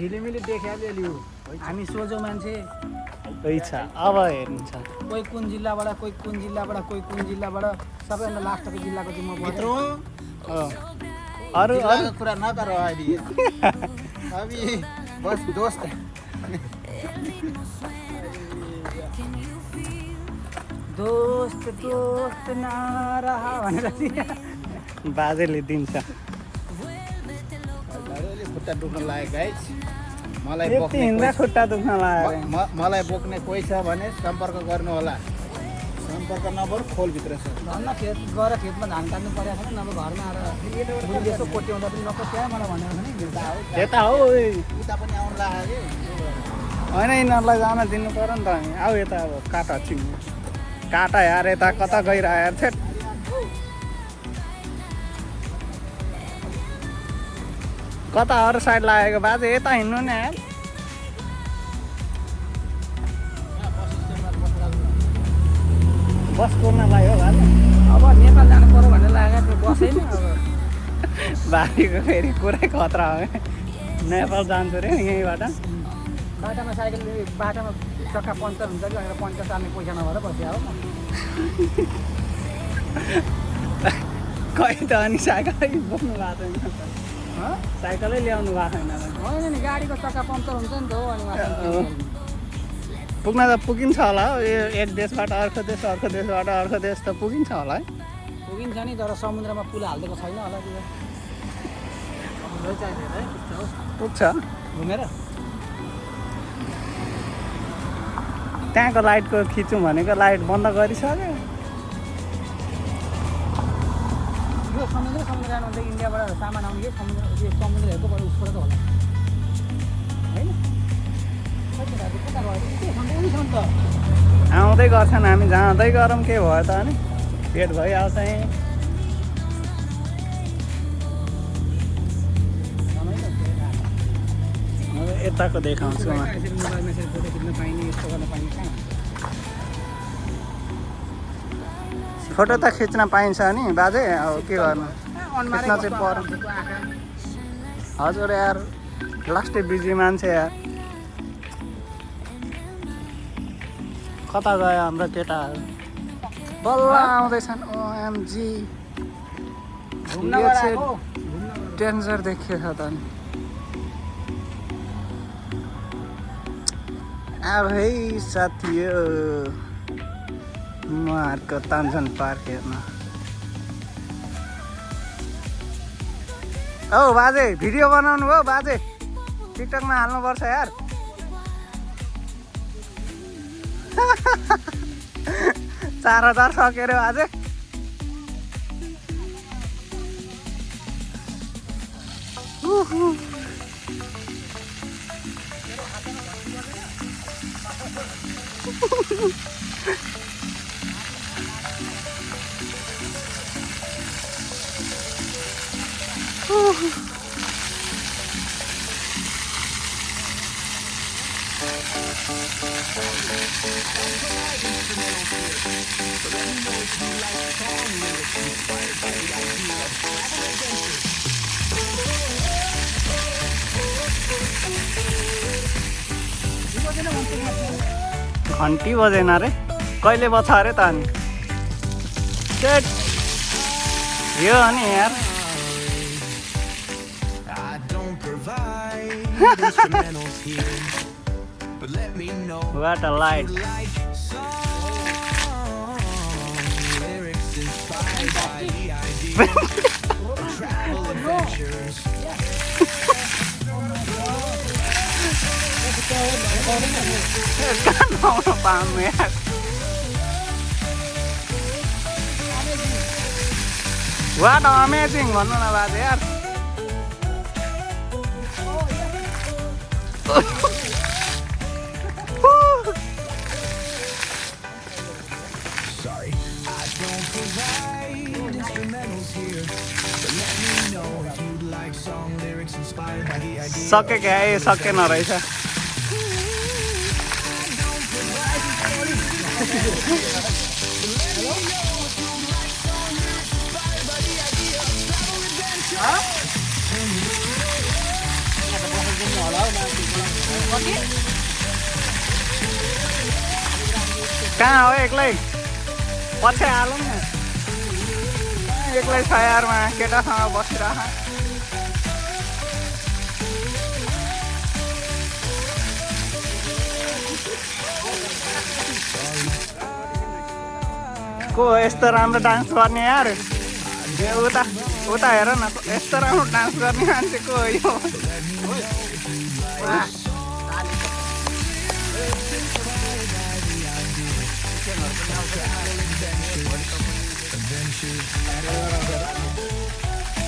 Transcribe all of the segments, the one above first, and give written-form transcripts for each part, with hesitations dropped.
झिलिमिली देखाइहाल्यो हामी सोझो मान्छे छ अब हेर्नुहुन्छ कोही कुन जिल्लाबाट कोही कुन जिल्लाबाट कोही कुन जिल्लाबाट सबैभन्दा लास्टको जिल्लाको चाहिँ म मित्रों अरू जिला का कुरा न करो अभी अभी बस दोस्त दोस्त दोस्त नरहा भनेर बाजेले दिन्छ खुट्टा दुख्न लाग्यो गाइस मलाई यति बोक्ने हिँड्दा कोही- खुट्टा दुख्न लाग्यो मलाई बोक्ने कोही छ भने सम्पर्क गर्नु होला सम्पर्क नम्बर खोलभित्र छ धन्न खेत गएर खेतमा धान काट्नु परेको छ नभए घरमा आएर यसो कोट्याउँदा पनि नकोट्याए मलाई भनेको छ नि भिर्दा हो यता हो उता पनि आउनु लाग्यो होइन यिनीहरूलाई जान दिनु पऱ्यो नि त हामी आऊ यता अब काटा चिन्नु काटा यार यता कता गइरह यार थेट कता अरू साइड लागेको बाजे यता हिँड्नु नि यार बस कुर्न लाग्यो बाजे अब नेपाल जानु पर्यो भनेर लागेको बसै नि अब बारीको फेरि पुरै खतरा हो नेपाल जान्छु रे यहीँबाट बाटामा साइकल बाटामा चक्का पङ्चर हुन्छ कि भनेर पङ्चर चाल्ने पैसा नभएर बसिया हो खै त अनि साइकलै बोक्नु भएको छैन साइकलै ल्याउनु भएको छैन होइन नि गाडीको चक्का पङ्चर हुन्छ नि त हो अनि उहाँ पुग्न त पुगिन्छ होला हो यो एक देशबाट अर्को देश अर्को देशबाट अर्को देश त पुगिन्छ होला है पुगिन्छ नि तर समुद्रमा पुल हालिदिएको छैन होला त्यो समुद्रै चाहिँदैन है त्यस्तो हो पुग्छ घुमेर त्यहाँको लाइटको खिचौँ भनेको लाइट बन्द गरिसक्यो यो समुद्र जानु भने इन्डियाबाट सामान आउने यो समुद्रहरूको बाट उसबाट त होला होइन आउँदै गर्छन् हामी जाँदै गरौँ के भयो त अनि भेट भइहाल्छ यहीँ अब यताको देखाउँछु म मोबाइलमा यसरी फोटो खिच्न पाइने यस्तो गर्न पाइने कहाँ फोटो त खिच्न पाइन्छ नि बाजे अब के गर्नु खिच्न चाहिँ पर्यो हजुर यार लास्टै बिजी मान्छे यार कता गयो हाम्रो केटाहरू बल्ल आउँदैछन् ओएमजी घुम्न यो चाहिँ गएको डेन्जर देखिएछ त नि अब है साथीयो उहाँहरूको तान्जन पार्क हेर्न औ बाजे भिडियो बनाउनु हो बाजे टिकटकमा हाल्नुपर्छ यार 4000 सक्यो रे बाजे घन्टी बजेन रे कहिले बछ अरे त अनि सेट यो अनि यार What a light. What amazing भन्नु न बाजे यार सके क्या ए सकेन रहेछ कहाँ हो एक्लै पछि हालौँ न एक्लै छ यारमा केटासँग बसिरह को यस्तो राम्रो डान्स गर्ने यार उता उता हेर न यस्तो राम्रो डान्स गर्ने मान्छे को हो यो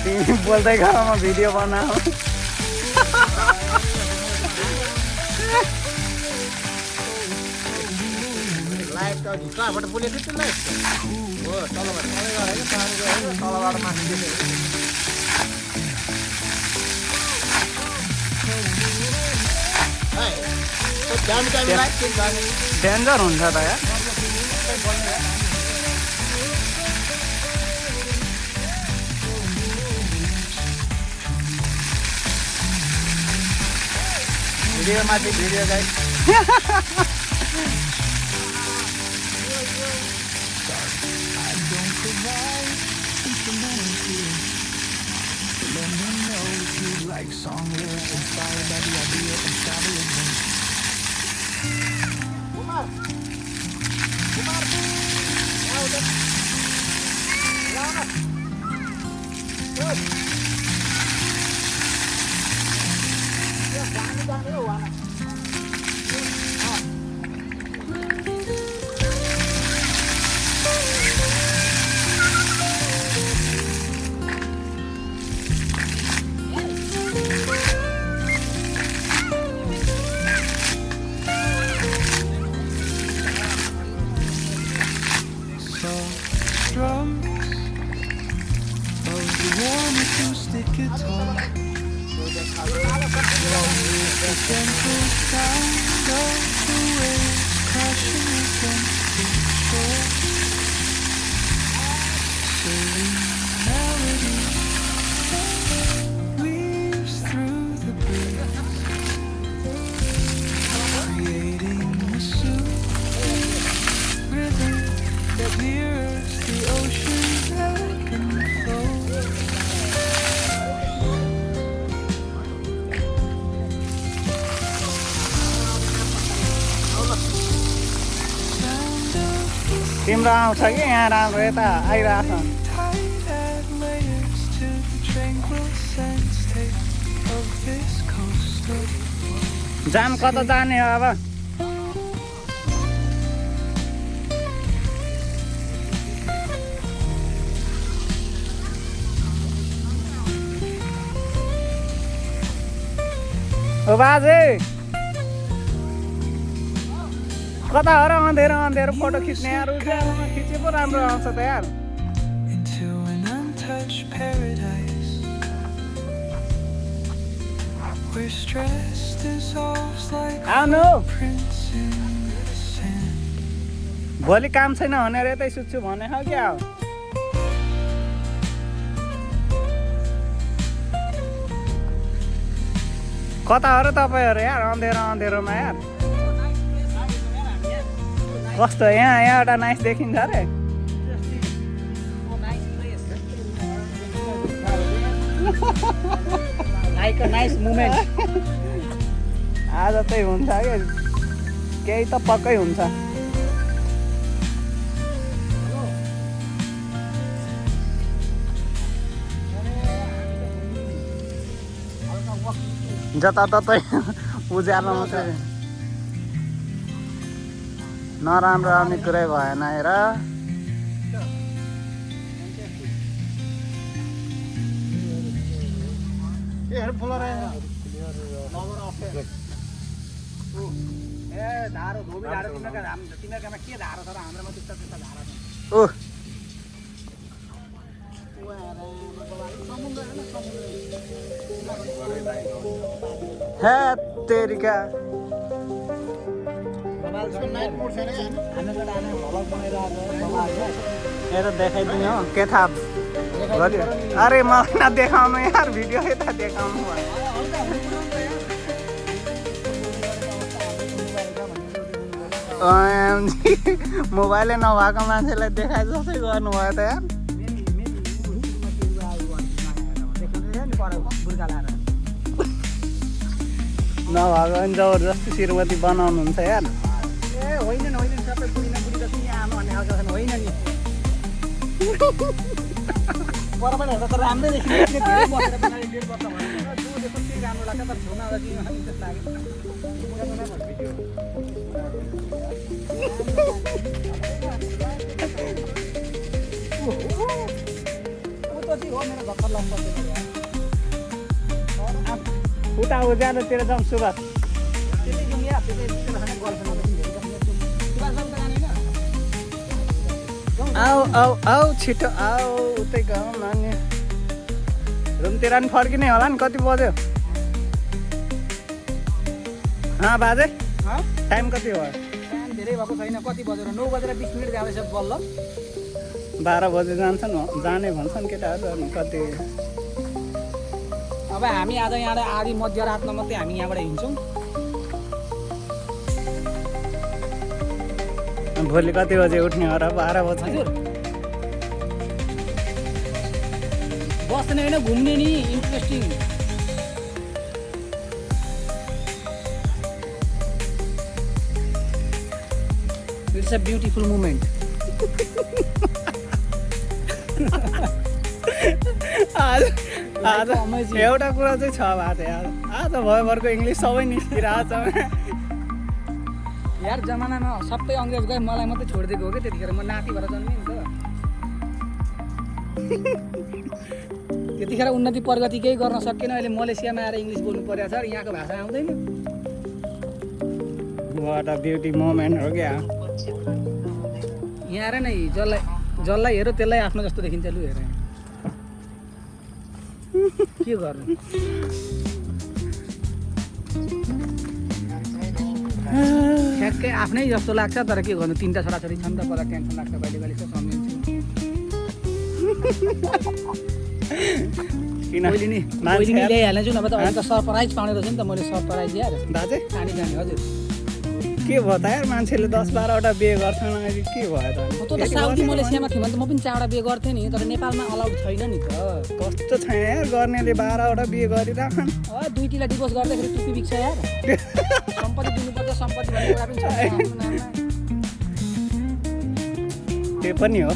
तिमी बोल्दै गर म भिडियो बनाऊ लाइभ त भित्रबाट बोलेको त्यो लाइभ हो तलबाट तलबाट माथि डेन्जर हुन्छ त यार भिडियो माथि भिडियो गाइस तिम्रो आउँछ कि यहाँ राम्रो यता आइरहेको छ जाम कता जाने हो अब ओ बाजे कता हो र अँधेरो अँधेरो फोटो खिच्ने यार उज्यालोमा खिचे पो राम्रो आउँछ त यार आउनु भोलि काम छैन भनेर यतै सुत्छु भने हो क्या हो कता हो र तपाईँहरू यार अँधेरो अँधेरोमा यार कस्तो यहाँ एउटा नाइस देखिन्छ अरे लाइक अ नाइस मोमेन्ट आज चाहिँ हुन्छ क्या केही त पक्कै हुन्छ जताततै उज्यालो मात्रै नराम्रो आउने कुरै भएन हेर धारो धोबी धारो तिमीहरूकोमा के धारो छ र हाम्रोमा त्यस्ता त्यस्ता धारो छ ओह हे तेरिका यता देखाइदिनु हो के थाहा गऱ्यो अरे मलाई नदेखाउनु यार भिडियो यता देखाउनु भयो मोबाइलै नभएको मान्छेलाई देखाए जस्तै गर्नुभयो त यार। नभएको पनि जबरजस्ती श्रीमती बनाउनुहुन्छ यार। ए होइन सबै बुढीमा बुढी जस्तो यहाँ आमा भन्ने खालको छैन, होइन नि परबाट हेर्दा त राम्रै देखिन्छ, धेरै बसेर बनाएको 1.5 वर्ष भयो जो देख्छ त्यही राम्रो लाग्छ, तर छेउमा आउँदा चाहिँ इन्ट्रेस्ट लाग्यो। मेरो भर्खर लम्बा उता उज्यालोतिर जाउँ सुभाष। त्यसले जाउँ या त्यसले आऊ आऊ आऊ छिटो आऊ, उतै गाउँ नानी। रुमतिर नि फर्किने होला नि, कति बज्यो? बाजे टाइम कति भयो? टाइम धेरै भएको छैन, कति बजेर 9 बजेर 20 मिनट जाँदैछ बल्ल। 12 बजे जान्छन् जाने भन्छन् केटाहरू। अनि कति अब हामी आज यहाँबाट आधी मध्यरातमा मात्रै हामी यहाँबाट हिँड्छौँ। भोलि कति बजे उठ्ने हो र? 12 बजे। हजुर बस्ने होइन घुम्ने नि, interesting. It's a beautiful moment. आज एउटा कुरा चाहिँ छ भएको यार, आज भयोभरको इङ्ग्लिस सबै निस्किरहेको छ यार। जमानामा सबै अङ्ग्रेज गए, मलाई मात्रै छोडिदिएको हो कि त्यतिखेर म नाति भएर जन्मेँ नि त। त्यतिखेर उन्नति प्रगति केही गर्न सकेन, अहिले मलेसियामा आएर इङ्ग्लिस बोल्नु परेको छ, यहाँको भाषा आउँदैन। वाट अ ब्युटी मोमेन्ट हो क्या। यहाँ हेर नै, जसलाई हेऱ्यो त्यसलाई आफ्नो जस्तो देखिन्छ। लु हेर के गर्नु। ठ्याक्कै आफ्नै जस्तो लाग्छ, तर के गर्नु, 3टा छोराछोरी छन् त, पहिला टेन्सन लाग्छ कहिले कहिले चाहिँ सम्झिन्छु। किन मैले नि ल्याइहाल्छु, नभए त अहिले त सरप्राइज पाउने रहेछ नि त मैले। सरप्राइज यार दाजु खाने जाने। हजुर के भयो त यार, मान्छेले 10-12वटा बिहे गर्छन्, अहिले के भयो त? त साउदी मलेसियामा थियो भने त म पनि 4वटा बिहे गर्थेँ नि, तर नेपालमा अलाउड छैन नि त। कस्तो छैन यार, गर्नेले 12वटा बिहे गरिराखन्। 2टीलाई डिभोर्स गर्दाखेरि टुप्पी बिग्छ यार। सम्पत्ति दिनुपर्छ, सम्पत्ति भन्ने कुरा पनि छ आफ्नो नाममा। त्यो पनि हो।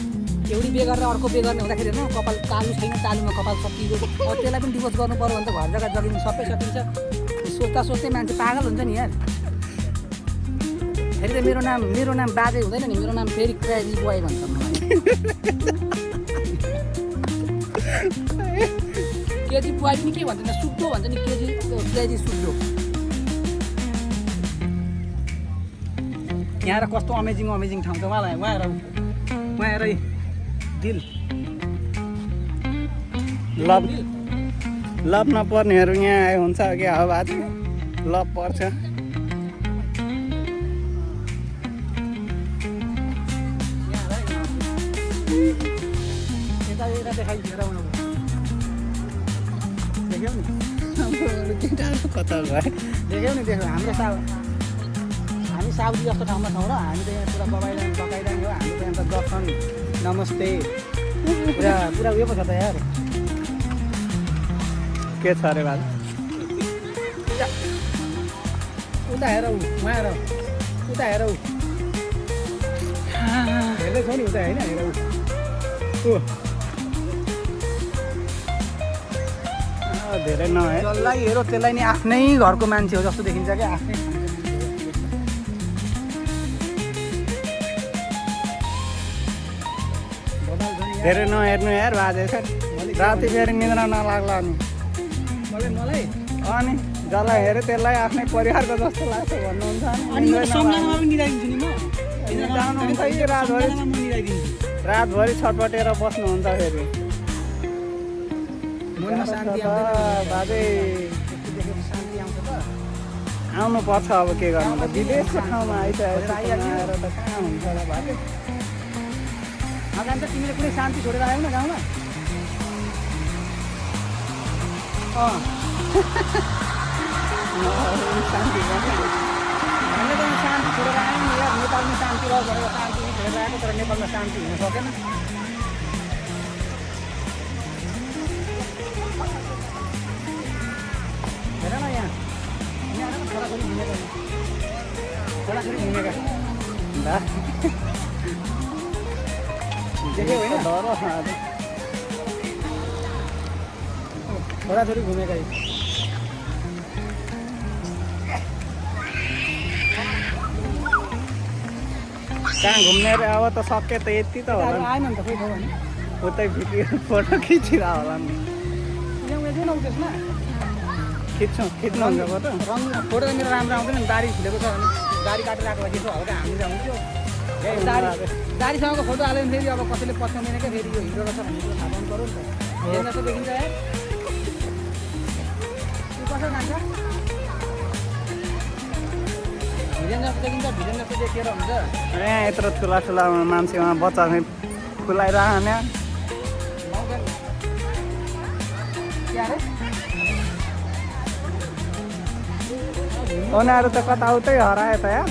एउटी बिहे गरेर अर्को बिहे गर्ने हुँदाखेरि हेर्नु, कपाल तालु छैन, तालुमा कपाल सकिएको, त्यसलाई पनि डिभोर्स गर्नु पर्यो भने त घर जग्गा जगिनु सबै सकिन्छ। सोच्दा सोच्दै मान्छे पागल हुन्छ नि यार। फेरि त मेरो नाम बाजे हुँदैन नि, मेरो नाम फेरि क्रेजी बोय भन्छ मलाई। केजी बोय पनि के भन्छ, सुक्दो भन्छ नि, क्रेजी सुक्दो। यहाँ कस्तो अमेजिङ ठाउँ छ उहाँलाई। उहाँ हेर दिल लभ नपर्नेहरू यहाँ आए हुन्छ क्या। अब आज लभ पर्छ। देख्यौ नि कता भयो, देख्यौ नि हाम्रो हामी साउदी जस्तो ठाउँमा छौँ र हामी त यहाँ पुरा बकाइरहने हो। हामी त यहाँ त दर्शन नमस्ते पुरा उयो पो छ त यार। के छ अरे बाबु? उता हेर, उहाँ हेर, उता हेर, हेर्दैछौ नि उता होइन, हेर धेरै नहे। जसलाई हेरो त्यसलाई नि आफ्नै घरको मान्छे हो जस्तो देखिन्छ क्या। आफ्नै धेरै नहेर्नु यार बाजे। राति फेरि निद्रा नलाग्ला नि मलाई। अनि जसलाई हेऱ्यो त्यसलाई आफ्नै परिवारको जस्तो लाग्छ भन्नुहुन्छ अनि सम्झनामा पनि मिलाइदिन्छु नि म। जानुहुन्छ कि रातभरि छटपटेर बस्नुहुन्छ फेरि। मनमा शान्ति आउँदैन बाजे, शान्ति आउँछ त। आउनु पर्छ। अब के गर्नु त, विदेशको ठाउँमा आइसकेर आएर त कहाँ हुन्छ र बाजे। जान्छ तिमीले कुनै शान्ति छोडेर आयौ न गाउँमा। शान्ति हामीले त शान्ति छोडेर आयौँ नि यार। नेपालमा गरेर शान्ति हेरेर आएको तर नेपालमा शान्ति हुन सकेन। हेर न यहाँ छोराछोरी घुमेका छोराछोरी घुमेका देख्यौ होइन छोराछोरी घुमेका कहाँ घुम्ने रे अब त सके त यति त होला नि आएन नि त खोइ भयो भने उतै भिडियो फोटो खिचिरह होला नि यहाँ उयो न त्यसमा खिच्नुहुन्छ फोटो रङ फोटो त मेरो राम्रो आउँदैन नि दारी फुलेको छ भने दारी काटेर आएको भए यसो हल्का हामीले आउँथ्यो दारीसँगको फोटो हाल्यो भने फेरि अब कसैले पछ्याउँदैन क्या फेरि यो हिरो रहेछ भन्ने कुरो थाहा पाउनु पऱ्यो नि त हेर्न जस्तो देखिन्छ यार त्यो कसो जान्छ भिजन जस्तो देखिन्छ भिजन जस्तो देखिएर हुन्छ ए यत्रो ठुला ठुला मान्छेमा बच्चा खुलाइरहने के अरे उनीहरू त कता उतै हरायो त यार